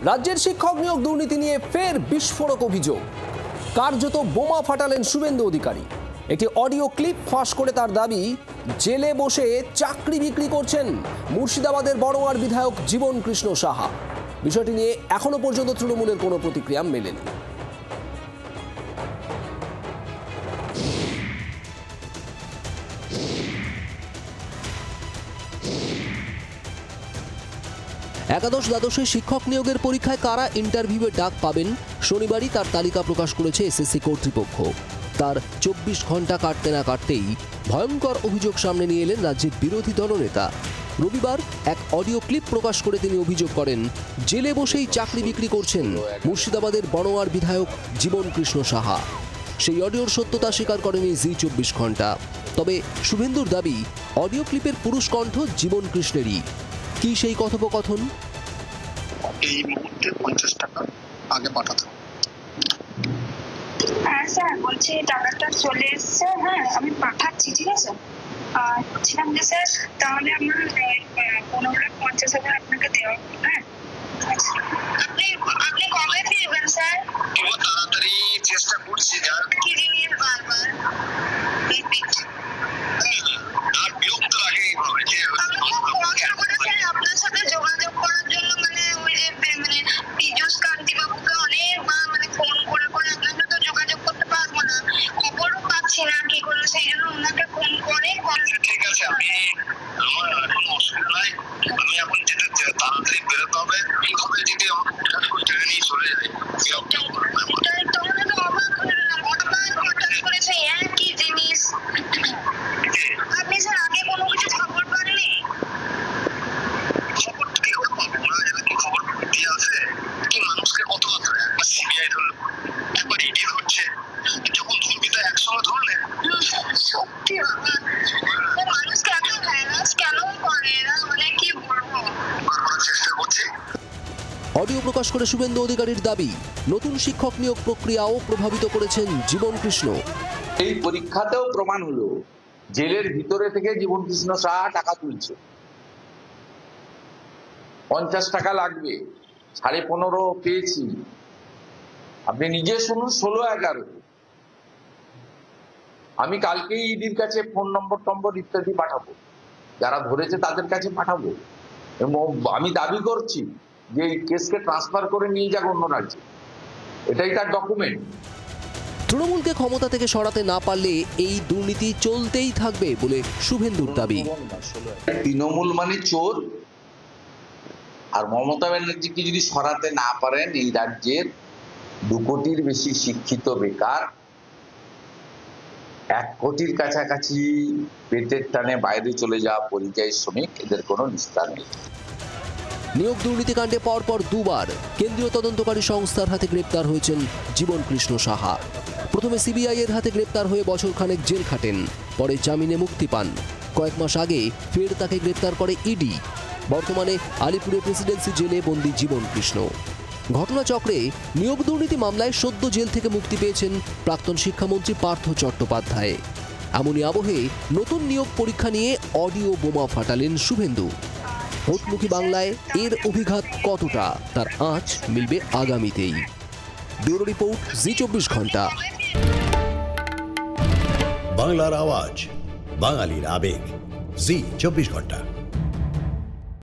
রাজ্যের শিক্ষক নিয়োগ দুর্নীতি নিয়ে ফের বিস্ফোরক অভিযোগ। কার্যত বোমা ফাটালেন শুভেন্দু অধিকারী। একটি অডিও ক্লিপ ফাঁস করে তার দাবি, জেলে বসে চাকরি বিক্রি করছেন মুর্শিদাবাদের বড়োয়ার বিধায়ক জীবন কৃষ্ণ সাহা। বিষয়টি নিয়ে এখনো পর্যন্ত তৃণমূলের কোনো প্রতিক্রিয়া মেলেনি। একাদশ দ্বাদশে শিক্ষক নিয়োগের পরীক্ষায় কারা ইন্টারভিউয়ে ডাক পাবেন, শনিবারই তার তালিকা প্রকাশ করেছে এসএসসি কর্তৃপক্ষ। তার 24 ঘন্টা কাটতে না কাটতেই ভয়ঙ্কর অভিযোগ সামনে নিয়ে এলেন রাজ্যের বিরোধী দলনেতা। রবিবার এক অডিও ক্লিপ প্রকাশ করে তিনি অভিযোগ করেন, জেলে বসেই চাকরি বিক্রি করছেন মুর্শিদাবাদের বড়োয়ার বিধায়ক জীবন কৃষ্ণ সাহা। সেই অডিওর সত্যতা স্বীকার করেনি জি 24 ঘন্টা। তবে শুভেন্দুর দাবি, অডিও ক্লিপের পুরুষ কণ্ঠ জীবন কৃষ্ণেরই। কি সেই কথোপকথন? এই মুহূর্তে 50 টাকা আগে পাঠাতে। হ্যাঁ স্যার, বলছি টাকাটা চলে এসছে। হ্যাঁ, আমি পাঠাচ্ছি, ঠিক আছে। আর বলছিলাম যে স্যার, তাহলে আমার 15,50,000 আপনাকে দেওয়া। হ্যাঁ, আপনি কবে ফিরবেন স্যার? খুব তাড়াতাড়ি চেষ্টা করছি। কি জিনিস বারবার আর বিরক্ত লাগে এইভাবে যে আপনার সাথে যোগাযোগ করার জন্য, মানে ওই যে পীযূষ কান্তি বাবুকে অনেকবার ফোন করে আপনার সাথে যোগাযোগ করতে পারবো না, খবরও পাচ্ছি না কি করলো, সেই জন্য ওনাকে ফোন করে। ঠিক আছে, আমি আমার কোনো অসুবিধা নাই। আমি এখন যেটা তাড়াতাড়ি বেরোতে হবে, এইভাবে যদি আমাকে হঠাৎ করে টেনে নিয়ে চলে যায় একই জিনিস। আপনি স্যার আগে কোনো কিছু খবর পাননি? খবর কি করে পাবো? ওরা যেন কি খবর দিয়ে আছে কি? মানুষকে কত একবার সিবিআই ধরলো, একবার ইডি ধরছে, যখন ধরবি তো একসঙ্গে ধরলে। সত্যি মানুষকে এত হ্যারাস কেন করে এরা, মানে কি বলবো। চেষ্টা করছি। অডিও প্রকাশ করে শুভেন্দু অধিকারীর দাবি, নতুন শিক্ষক নিয়োগ প্রক্রিয়াও প্রভাবিত করেছেন জীবন কৃষ্ণ। এই পরীক্ষাতেও প্রমাণ হলো, জেলের ভিতরে থেকে জীবন কৃষ্ণ সাহা টাকা তুলছে। 50 টাকা লাগবে, 15.5 পেয়েছি। আপনি নিজে শুনুন, 16-11। আমি কালকেই ইডির কাছে ফোন নম্বর ইত্যাদি পাঠাবো, যারা ধরেছে তাদের কাছে পাঠাবো, এবং আমি দাবি করছি যে এই কেসকে ট্রান্সফার করে নিয়ে যাক অন্য রাজ্যে। এটাই তার ডকুমেন্ট। তৃণমূলকে ক্ষমতা থেকে সরাতে না পারলে এই দুর্নীতি চলতেই থাকবে বলে শুভেন্দুর দাবি। তৃণমূল মানে চোর, আর মমতা ব্যানার্জিকে যদি সরাতে না পারেন, এই রাজ্যের 2 কোটির বেশি শিক্ষিত বেকার, 1 কোটির কাছাকাছি পেটের টানে বাইরে চলে যাওয়া পরিযায়ী শ্রমিক, এদের কোনো নিস্তার নেই। নিয়োগ দুর্নীতিকাণ্ডে পরপর 2 বার কেন্দ্রীয় তদন্তকারী সংস্থার হাতে গ্রেপ্তার হয়েছেন জীবন কৃষ্ণ সাহা। প্রথমে সিবিআই এর হাতে গ্রেপ্তার হয়ে বছরখানেক জেল খাটেন, পরে জামিনে মুক্তি পান। কয়েক মাস আগে ফের তাকে গ্রেপ্তার করে ইডি। বর্তমানে আলিপুরের প্রেসিডেন্সি জেলে বন্দী জীবন কৃষ্ণ। ঘটনাচক্রে নিয়োগ দুর্নীতি মামলায় সদ্য জেল থেকে মুক্তি পেয়েছেন প্রাক্তন শিক্ষামন্ত্রী পার্থ চট্টোপাধ্যায়। এমনই আবহে নতুন নিয়োগ পরীক্ষা নিয়ে অডিও বোমা ফাটালেন শুভেন্দু। ভোটমুখী বাংলায় এর অভিঘাত কতটা, তার আঁচ মিলবে আগামীতেই। ব্যুরো রিপোর্ট, জি 24 ঘন্টা। বাংলার আওয়াজ, বাঙালির আবেগ, জি 24 ঘন্টা।